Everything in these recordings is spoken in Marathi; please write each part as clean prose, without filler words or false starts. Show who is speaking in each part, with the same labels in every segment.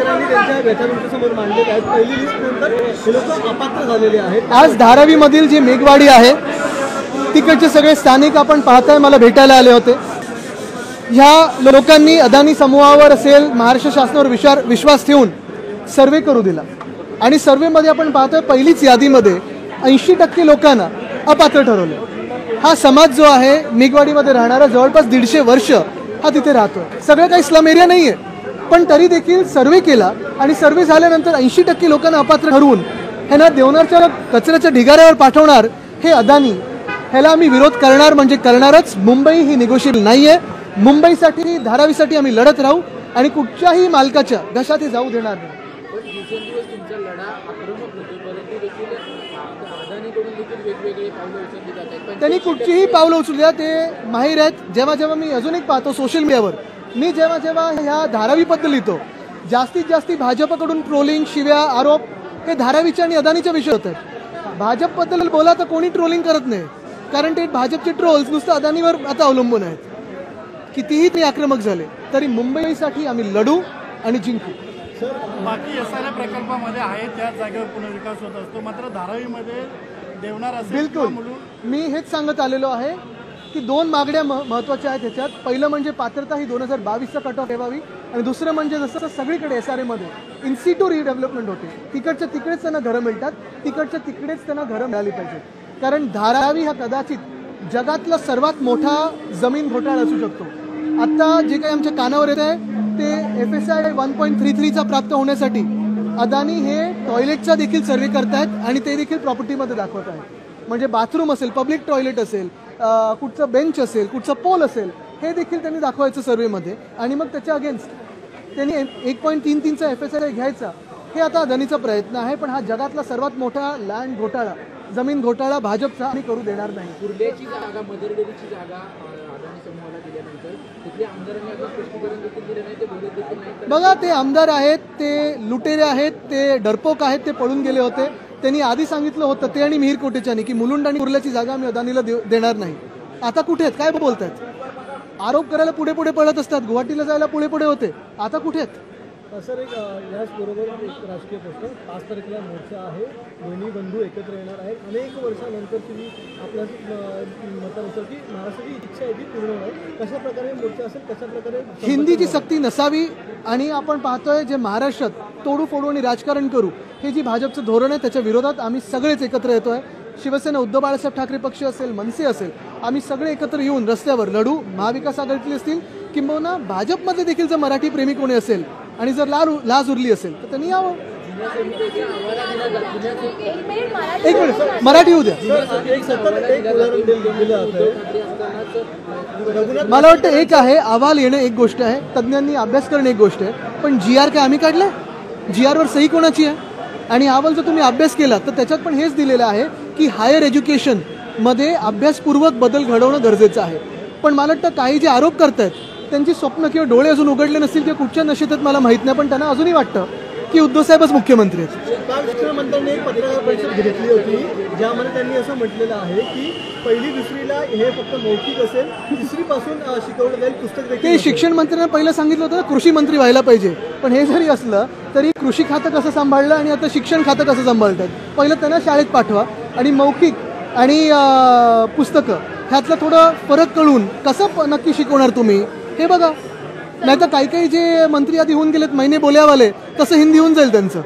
Speaker 1: शेतकऱ्यांनी त्यांच्या व्यथा तुमच्यासमोर मांडलेल्या आहेत. पहिली लिस्ट नंतर हे लोक अपात्र झालेले आहेत.
Speaker 2: आज धारावीमधील जी मेघवाडी आहे तिकडचे सगळे स्थानिक आपण पाहताय मला भेटायला आले होते. ह्या लोकांनी अदानी समूहावर असेल महाराष्ट्र शासनावर विश्वास ठेवून सर्वे करू दिला आणि सर्वेमध्ये आपण पाहतोय पहिलीच यादीमध्ये 80% लोकांना अपात्र ठरवलं. हा समाज जो आहे मेघवाडीमध्ये राहणारा जवळपास 150 वर्ष हा तिथे राहतो. सगळं काही स्लम एरिया नाही आहे पण तरी देखील सर्वे केला आणि सर्वे झाल्यानंतर 80% लोकांना अपात्र ठरवून ह्यांना देवनारच्या कचऱ्याच्या ढिगाऱ्यावर पाठवणार हे अदानी ह्याला आम्ही विरोध करणार म्हणजे करणारच. मुंबई ही निगोशिएबल नाही आहे. मुंबईसाठी धारावीसाठी आम्ही लढत राहू आणि कुठच्याही मालकाच्या घशात हे जाऊ देणार नाही. त्यांनी कुठचीही पावलं उचलल्या ते माहीर आहेत. जेव्हा जेव्हा मी अजून एक पाहतो सोशल मीडियावर मी जेव्हा जेव्हा ह्या धारावीबद्दल लिहितो जास्तीत जास्त भाजपकडून ट्रोलिंग शिव्या आरोप हे धारावीच्या आणि अदानीच्या विषय होत आहेत. भाजपबद्दल बोला तर कोणी ट्रोलिंग करत नाही कारण ते भाजपचे ट्रोल्स नुसतं अदानीवर आता अवलंबून आहेत. कितीही ते आक्रमक झाले तरी मुंबईसाठी आम्ही लढू आणि जिंकू.
Speaker 3: बाकी SRA प्रकल्पामध्ये आहे त्या जागेवर पुनर्विकास होत असतो मात्र धारावीमध्ये देवनार असेल.
Speaker 2: बिलकुल मी हेच सांगत आलेलो आहे की 2 मागण्या महत्त्वाच्या आहेत ह्याच्यात. पहिलं म्हणजे पात्रता ही 2022चा कट ऑफ ठेवावी आणि दुसरं म्हणजे जसं सगळीकडे SRA मध्ये इन सिटू रिडेव्हलपमेंट होते तिकडच्या तिकडेच त्यांना घरं मिळतात तिकडच्या तिकडेच त्यांना घरं मिळाली पाहिजे. कारण धारावी हा कदाचित जगातला सर्वात मोठा जमीन घोटाळा असू शकतो. आता जे काही आमच्या कानावर येत आहे ते FSI 1.33चा प्राप्त होण्यासाठी अदानी हे टॉयलेटचा देखील सर्वे करतायत आणि ते देखील प्रॉपर्टीमध्ये दाखवत आहेत. म्हणजे बाथरूम असेल पब्लिक टॉयलेट असेल कुठचं बेंच असेल कुठचं पोल असेल हे देखील त्यांनी दाखवायचं सर्वेमध्ये आणि मग त्याच्या अगेन्स्ट त्यांनी 1.33चा FSI घ्यायचा. हे आता अदानीचा प्रयत्न आहे पण हा जगातला सर्वात मोठा लँड घोटाळा जमीन घोटाळा भाजपचा आम्ही करू देणार नाही.
Speaker 4: कुर्ल्याची जागा मदरडेरीची जागा अदानी समूहाला दिल्यानंतर तिथले आमदारांनी आता स्पष्टीकरण देखील दिले नाही. ते बोलत देखील नाही.
Speaker 2: बघा ते आमदार आहेत ते लुटेरे आहेत ते डरपोक आहेत ते पळून गेले होते. त्यांनी आधी सांगितलं होतं ते आणि मिहीर कोटेच्यानी की मुलुंड आणि कुर्ल्याची जागा आम्ही अदानीला देणार नाही. आता कुठे आहेत काय बोलतात. आरोप करायला पुढे पुढे पळत असतात. गुवाहाटीला जायला पुढे पुढे होते आता कुठे आहेत.
Speaker 1: सर याचबरोबर एक राजकीय प्रश्न 5 तारखेला मोर्चा आहे. दोन्ही बंधू एकत्र येणार आहेत. अनेक वर्षानंतर तुम्ही आपल्या मतानुसार की महाराष्ट्राची इच्छा आहे ती पूर्ण होणार. कशा प्रकारे मोर्चा असेल कशा प्रकारे
Speaker 2: हिंदीची सक्ती नसावी आणि आपण पाहतोय जे महाराष्ट्रात तोडू फोडू आणि राजकारण करू हे जी भाजपचं धोरण आहे त्याच्या विरोधात आम्ही सगळेच एकत्र येतोय. शिवसेना उद्धव बाळासाहेब ठाकरे पक्ष असेल मनसे असेल आम्ही सगळे एकत्र येऊन रस्त्यावर लढू. महाविकास आघाडीतले असतील किंबहुना भाजपमध्ये देखील जर मराठी प्रेमी कोणी असेल आणि जर लाज उरली असेल तर त्यांनी यावं. एक मिनिट मराठी होऊ द्या. मला वाटतं एक आहे अहवाल येणं एक गोष्ट आहे तज्ज्ञांनी अभ्यास करणं एक गोष्ट आहे पण GR काय आम्ही काढलंय. GR वर सही कोणाची आहे आणि अहवाल जर तुम्ही अभ्यास केला तर त्याच्यात पण हेच दिलेलं आहे की हायर एज्युकेशन मध्ये अभ्यासपूर्वक बदल घडवणं गरजेचं आहे. पण मला वाटतं काही जे आरोप करतायत त्यांची स्वप्न किंवा डोळे अजून उघडले नसतील किंवा कुठच्या नशेत आहेत मला माहित नाही पण त्यांना अजूनही वाटतं की उद्धव साहेबच मुख्यमंत्री आहेत.
Speaker 1: काल मुख्यमंत्र्यांनी एक पत्रकार परिषद घेतली होती ज्यामध्ये त्यांनी असं म्हटलेलं आहे की पहिली दुसरीला हे फक्त मौखिक असेल 3री पासून शिकवलं जाईल पुस्तक देखील.
Speaker 2: ते शिक्षण मंत्र्यांना पहिलं सांगितलं होतं कृषी मंत्री व्हायला पाहिजे पण हे जरी असलं तरी कृषी खातं कसं सांभाळलं आणि आता शिक्षण खातं कसं सांभाळतात. पहिलं त्यांना शाळेत पाठवा आणि मौखिक आणि पुस्तकं ह्यातलं थोडं फरक कळून कसं नक्की शिकवणार तुम्ही हे बघा. नाही तर काही जे मंत्री आधी होऊन गेलेत महिने बोल्यावाले तसं हिंदी होऊन जाईल त्यांचं.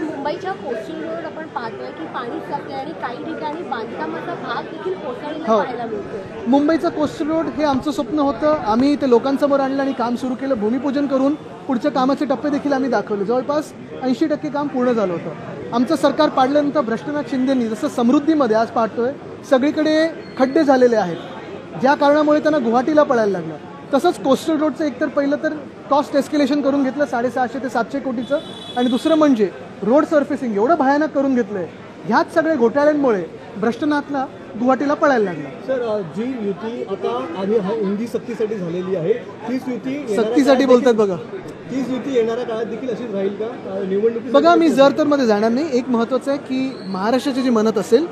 Speaker 5: मुंबईच्या कोस्टल रोड आपण पाहतोय की पाणी साचते आणि काही ठिकाणी बांधकामाचा भाग देखील कोसळलेला पाहायला मिळतोय.
Speaker 2: मुंबईचं कोस्टल रोड हे आमचं स्वप्न होतं. आम्ही ते लोकांसमोर आणलं आणि काम सुरू केलं. भूमिपूजन करून पुढच्या कामाचे टप्पे देखील आम्ही दाखवले. जवळपास 80% काम पूर्ण झालं होतं. आमचं सरकार पाडल्यानंतर भ्रष्टनाथ शिंदेंनी जसं समृद्धीमध्ये आज पाहतोय सगळीकडे खड्डे झालेले आहेत ज्या कारणामुळे त्यांना गुवाहाटीला पळायला लागलं. तसंच कोस्टल रोडचं एकतर पहिलं तर कॉस्ट एस्केलेशन करून घेतलं 650 ते 700 कोटीचं आणि दुसरं म्हणजे रोड सर्फेसिंग एवढं भयानक करून घेतलंय. ह्याच सगळ्या घोटाळ्यांमुळे भ्रष्टनाथला गुवाहाटीला पळायला लागला.
Speaker 1: सर जी युती आता आधी हिंदी सक्तीसाठी झालेली आहे तीच युती
Speaker 2: सक्तीसाठी बोलतात बघा.
Speaker 1: तीच युती येणाऱ्या काळात देखील अशीच राहील का निवडणुकीत.
Speaker 2: बघा मी जर तर मध्ये जाणार नाही. एक महत्त्वाचं आहे की महाराष्ट्राची जी मनात असेल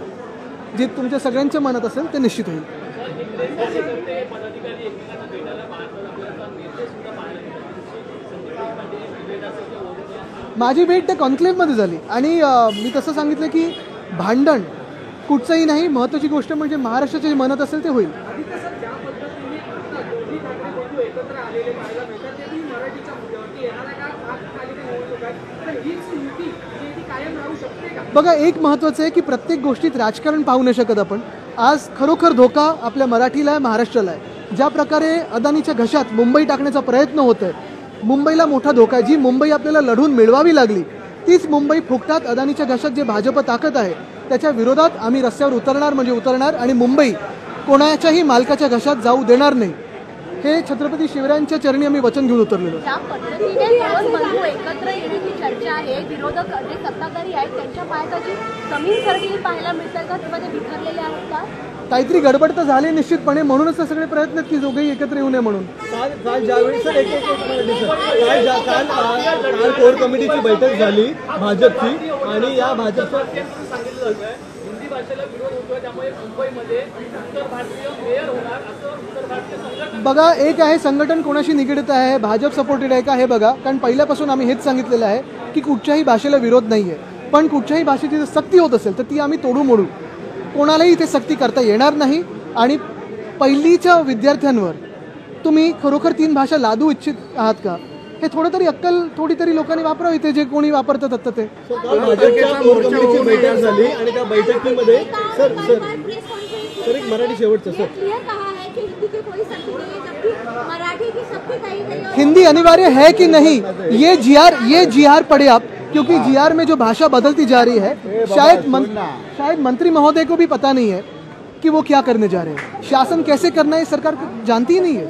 Speaker 2: जे तुमच्या सगळ्यांच्या मनात असेल ते निश्चित होईल. माझी भेट त्या कॉन्क्लेव्हमध्ये झाली आणि मी तसं सांगितलं की भांडण कुठचंही नाही, महत्त्वाची गोष्ट म्हणजे महाराष्ट्राचे जे म्हणत असेल ते होईल. बघा, एक महत्त्वाचं आहे की प्रत्येक गोष्टीत राजकारण पाहू नाही शकत आपण. आज खरोखर धोका आपल्या मराठीला आहे, महाराष्ट्राला आहे. ज्या प्रकारे अदानीच्या घशात मुंबई टाकण्याचा प्रयत्न होत आहे, मुंबईला मोठा धोका आहे. जी मुंबई आपल्याला लढून मिळवावी लागली तीच मुंबई फुकटात अदानीच्या घशात जे भाजप ताकद आहे त्याच्या विरोधात आम्ही रस्त्यावर उतरणार म्हणजे उतरणार आणि मुंबई कोणाच्याही मालकाच्या घशात जाऊ देणार नाही. हे छत्रपती शिवरायांच्या चरणी आम्ही वचन घेऊन उतरलेलो.
Speaker 5: ज्या पद्धतीने दोन बंधू एकत्र येण्याची चर्चा आहे, विरोधक जे सत्ताधारी आहेत त्यांच्या पायाची जमीन सरकली पाहायला मिळतात का, किंवा ते बिखरलेले आहेत का?
Speaker 2: काहीतरी गडबड तर झाली निश्चितपणे, म्हणूनच तर सगळे प्रयत्न आहेत की दोघेही एकत्र येऊ नये म्हणून.
Speaker 1: काल ज्यावेळी सर काल कोर कमिटीची बैठक झाली भाजपची आणि या भाजपच्या
Speaker 4: हिंदी भाषेला विरोध होतोय, त्यामुळे मुंबईमध्ये उत्तर भारतीय मेयर होणार असं उत्तर भारतीय संघटना.
Speaker 2: बघा, एक आहे संघटन कोणाशी निगडीत आहे, भाजप सपोर्टेड आहे का हे बघा. कारण पहिल्यापासून आम्ही हेच सांगितलेलं आहे की कुठच्याही भाषेला विरोध नाही आहे, पण कुठच्याही भाषेची जर सक्ती होत असेल तर ती आम्ही तोडू मोडू. कोणालाही इथे सक्ती करता येणार नाही. आणि पहिलीच्या विद्यार्थ्यांवर तुम्ही खरोखर 3 भाषा लादू इच्छित आहात का, हे थोडं तरी अक्कल थोडी तरी लोकांनी वापरावं इथे जे कोणी वापरतात आता ते.
Speaker 1: काल भाजपच्या कोर कमिटीची बैठक झाली आणि त्या बैठकीमध्ये सर एक मराठी शेवटचं सर
Speaker 2: हिंदी अनिवार्य है कि नहीं, ये जीआर पढ़े आप, क्योंकि जीआर में जो भाषा बदलती जा रही है शायद मंत्री महोदय को भी पता नहीं है कि वो क्या करने जा रहे हैं. शासन कैसे करना है सरकार जानती ही नहीं है.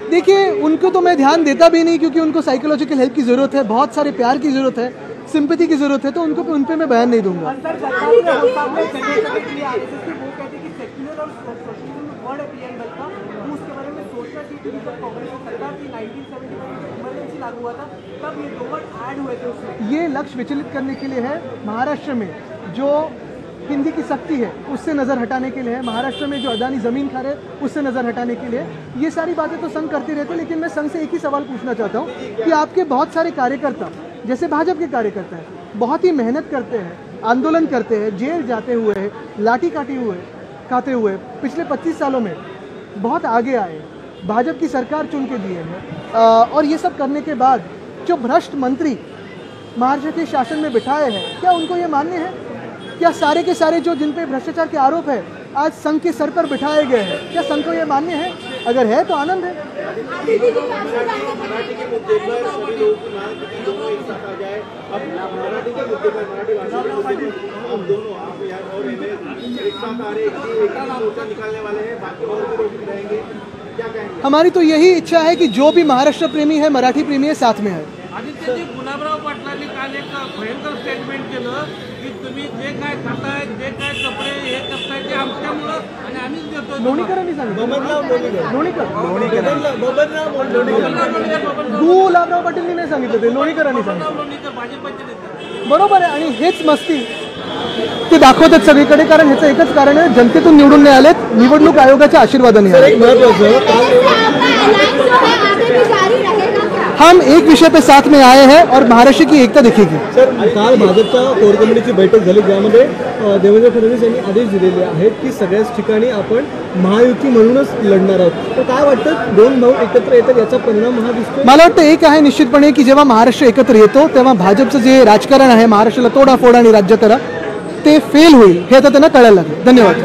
Speaker 2: देखिए, उनको तो मैं ध्यान देता भी नहीं क्योंकि उनको साइकोलॉजिकल हेल्प की ज़रूरत है, बहुत सारे प्यार की ज़रूरत है, सिंपैथी की ज़रूरत है, तो उनको उन पे मैं बयान नहीं दूंगा. ये लक्ष्य विचलित करने के लिए है. महाराष्ट्र में जो हिंदी की सख्ती है उससे नज़र हटाने के लिए है. महाराष्ट्र में जो अदानी ज़मीन खा रहे हैं उससे नज़र हटाने के लिए. ये सारी बातें तो संघ करते रहते हैं, लेकिन मैं संघ से एक ही सवाल पूछना चाहता हूँ कि आपके बहुत सारे कार्यकर्ता, जैसे भाजपा के कार्यकर्ता हैं, बहुत ही मेहनत करते हैं, आंदोलन करते हैं, जेल जाते हुए, लाठी खाते हुए पिछले 25 सालों में बहुत आगे आए, भाजपा की सरकार चुन के दिए हैं. और ये सब करने के बाद जो भ्रष्ट मंत्री महाराष्ट्र के शासन में बिठाए हैं, क्या उनको ये मान्य है? क्या सारे के सारे जो जिन पे भ्रष्टाचार के आरोप है आज संघ के सर पर बिठाए गए हैं, क्या संघ को ये मान्य है? अगर है तो आनंद है. हमारी तो यही इच्छा है कि जो भी महाराष्ट्र प्रेमी है, मराठी प्रेमी है, साथ में है.
Speaker 6: आदित्यजी, गुलाबराव पाटलांनी काल एक भयंकर स्टेटमेंट केलं की तुम्ही जे काय खाताय, जे काय कपडे हे करताय ते आमच्यामुळं आणि आम्हीच देतो.
Speaker 2: लोणीकरांनी सांगितलं.
Speaker 1: लोणीकर
Speaker 2: गुलाबराव पाटीलनी नाही सांगितलं, ते लोणीकरांनी सांगितलं.
Speaker 6: भाजपचे नेते
Speaker 2: बरोबर आहे. आणि हेच मस्ती ते दाखवतात सगळीकडे, कारण ह्याचं एकच कारण आहे, जनतेतून निवडून नाही आलेत, निवडणूक आयोगाच्या आशीर्वादाने आले.
Speaker 1: एक महत्वाचं
Speaker 2: हम एक विषय पे साथ में आए हैं और महाराष्ट्र की एकता दिखेगी.
Speaker 1: सर, काल भाजपच्या कोर कमिटीची बैठक झाली ज्यामध्ये देवेंद्र फडणवीस यांनी आदेश दिलेले आहेत की सगळ्याच ठिकाणी आपण महायुती म्हणूनच लढणार आहोत. तर काय वाटतं, 2 भाऊ एकत्र येतात याचा परिणाम हा दिसतो?
Speaker 2: मला वाटतं एक आहे निश्चितपणे की जेव्हा महाराष्ट्र एकत्र येतो तेव्हा भाजपचं जे राजकारण आहे, महाराष्ट्राला तोडाफोड आणि राज्य करा, ते फेल होईल हे आता त्यांना कळायला लागलं. धन्यवाद.